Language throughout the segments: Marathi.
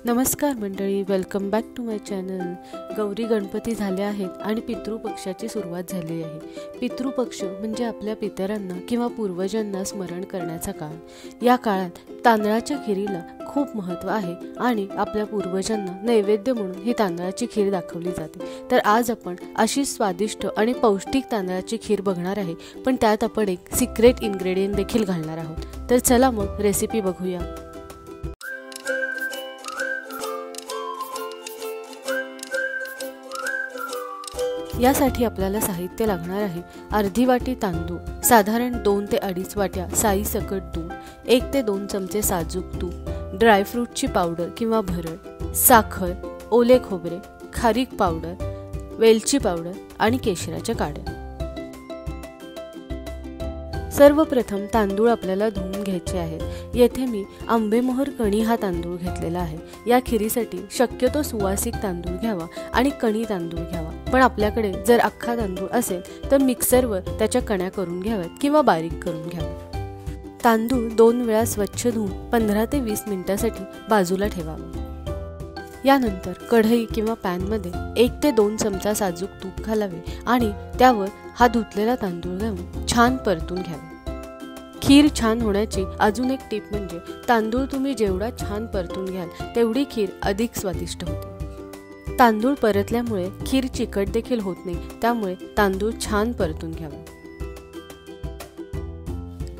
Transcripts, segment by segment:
नमस्कार मंडळी, welcome back to my channel. Gauri Ganpati झाले आहेत आणि पितृपक्षाची सुरुवात झाली आहे. पितृपक्ष म्हणजे आपल्या पितरांना किंवा पूर्वजांना स्मरण करण्याचा काळ. या काळात तांदळाच्या खिरीला खूप महत्त्व आहे आणि आपल्या पूर्वजांना नैवेद्य म्हणून ही तांदळाची खीर दाखवली जाते. तर आज आपण अशी स्वादिष्ट आणि पौष्टिक तांदळाची खीर बघणार आहे, पण त्यात आपण एक सिक्रेट इन्ग्रेडियंट देखील घालणार आहोत. तर चला मग रेसिपी बघूया. यासाठी आपल्याला साहित्य लागणार आहे. अर्धी वाटी तांदूळ, साधारण 2 ते 2.5 वाट्या साई सकट तूप, 1 ते 2 चमचे साजूक तूप, ड्रायफ्रूटची पावडर किंवा भरड, साखर, ओले खोबरे, खारीक पावडर, वेलची पावडर आणि केशराच्या काड्या. सर्वप्रथम तांदूळ आपल्याला धुवून घ्यायचे आहेत. येथे मी आंबेमोहर कणी हा तांदूळ घेतलेला आहे. या खिरीसाठी शक्यतो सुवासिक तांदूळ घ्यावा आणि कणी तांदूळ घ्यावा, पण आपल्याकडे जर अख्खा तांदूळ असेल तर मिक्सरवर त्याच्या कण्या करून घ्याव्यात किंवा बारीक करून घ्यावा. तांदूळ 2 वेळा स्वच्छ धुवून 15 ते 20 मिनिटांसाठी बाजूला ठेवावा. यानंतर कढई किंवा पॅनमध्ये 1 ते 2 चमचा साजूक तूप घालावे आणि त्यावर हा धुतलेला तांदूळ घालून छान परतून घ्यावे. खीर छान होण्याची अजून एक टीप म्हणजे तांदूळ तुम्ही जेवढा छान परतून घ्याल तेवढी खीर अधिक स्वादिष्ट होते. तांदूळ परतल्यामुळे खीर चिकट देखील होत नाही, त्यामुळे तांदूळ छान परतून घ्यावा.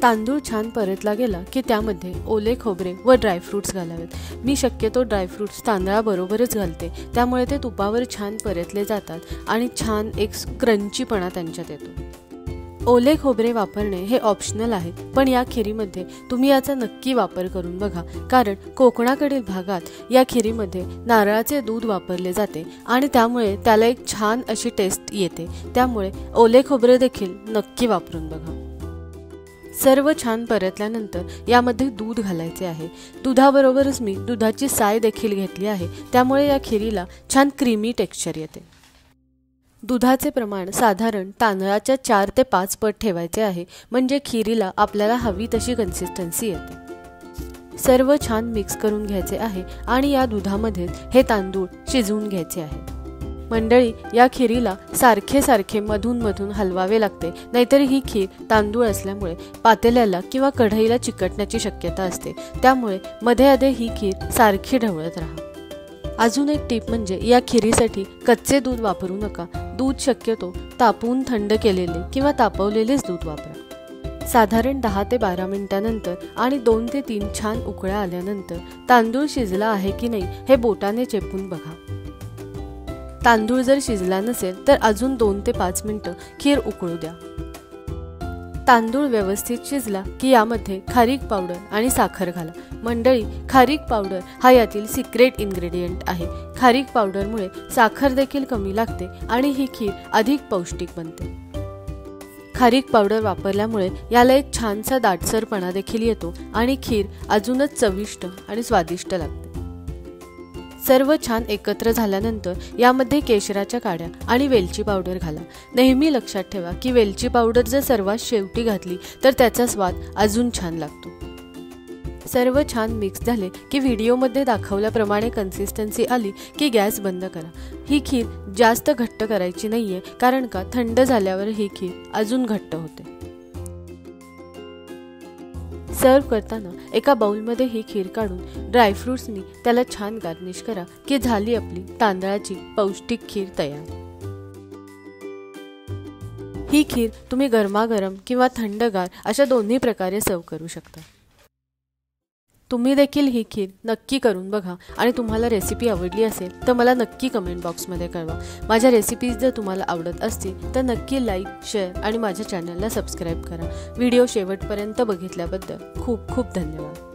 तांदूळ छान परतला गेला की त्यामध्ये ओले खोबरे व ड्रायफ्रूट्स घालावेत. मी शक्यतो ड्रायफ्रूट्स तांदळाबरोबरच घालते, त्यामुळे ते तुपावर छान परतले जातात आणि छान एक क्रंचीपणा त्यांच्यात येतो. ओले खोबरे वापरणे हे ऑप्शनल आहे, पण या खिरीमध्ये तुम्ही याचा नक्की वापर करून बघा, कारण कोकणाकडील भागात या खिरीमध्ये नारळाचे दूध वापरले जाते आणि त्यामुळे त्याला एक छान अशी टेस्ट येते. त्यामुळे ओले खोबरे देखील नक्की वापरून बघा. सर्व छान परतल्यानंतर यामध्ये दूध घालायचे आहे. दुधाबरोबरच मी दुधाची साय देखील घेतली आहे, त्यामुळे या खिरीला छान क्रीमी टेक्स्चर येते. दुधाचे प्रमाण साधारण तांदळाच्या 4 ते 5 पट ठेवायचे आहे, म्हणजे खिरीला आपल्याला हवी तशी कन्सिस्टन्सी येते. सर्व छान मिक्स करून घ्यायचे आहे आणि या दुधामध्ये हे तांदूळ शिजवून घ्यायचे आहे. मंडळी, या खिरीला सारखे सारखे मधून मधून हलवावे लागते, नाहीतर ही खीर तांदूळ असल्यामुळे पातेल्याला किंवा कढईला चिकटण्याची शक्यता असते. त्यामुळे मध्ये अधे ही खीर सारखी ढवळत राहा. अजून एक टीप म्हणजे या खिरीसाठी कच्चे दूध वापरू नका. दूध शक्यतो तापवून थंड केलेले किंवा तापवलेलेच दूध वापरा. साधारण 10 ते 12 मिनिटांनंतर आणि 2 ते 3 छान उकळ्या आल्यानंतर तांदूळ शिजला आहे की नाही हे बोटाने चेपून बघा. तांदूळ जर शिजला नसेल तर अजून 2 ते 5 मिनिटं खीर उकळू द्या. तांदूळ व्यवस्थित शिजला की यामध्ये खारीक पावडर आणि साखर घाला. मंडळी, खारीक पावडर हा यातील सिक्रेट इन्ग्रेडियंट आहे. खारीक पावडरमुळे साखर देखील कमी लागते आणि ही खीर अधिक पौष्टिक बनते. खारीक पावडर वापरल्यामुळे याला एक छानसा दाटसरपणा देखील येतो आणि खीर अजूनच चविष्ट आणि स्वादिष्ट लागते. सर्व छान एकत्र झाल्यानंतर यामध्ये केशराच्या काड्या आणि वेलची पावडर घाला. नेहमी लक्षात ठेवा की वेलची पावडर जर सर्वात शेवटी घातली तर त्याचा स्वाद अजून छान लागतो. सर्व छान मिक्स झाले की व्हिडिओमध्ये दाखवल्याप्रमाणे कन्सिस्टन्सी आली की गॅस बंद करा. ही खीर जास्त घट्ट करायची नाहीये, कारण का थंड झाल्यावर ही खीर अजून घट्ट होते. सर्व करताना एका बाउलमध्ये ही खीर काढून ड्रायफ्रूट्सनी त्याला छान गार्निश करा की झाली आपली तांदळाची पौष्टिक खीर तयार. ही खीर तुम्ही गरमागरम किंवा थंडगार अशा दोन्ही प्रकारे सर्व करू शकता. तुम्ही देखील ही खीर नक्की करून बघा आणि तुम्हाला रेसिपी आवडली असेल तर मला नक्की कमेंट बॉक्समध्ये कळवा. माझ्या रेसिपीज जर तुम्हाला आवडत असतील तर नक्की लाईक, शेअर आणि माझ्या चॅनलला सबस्क्राईब करा. व्हिडिओ शेवटपर्यंत बघितल्याबद्दल खूप खूप धन्यवाद.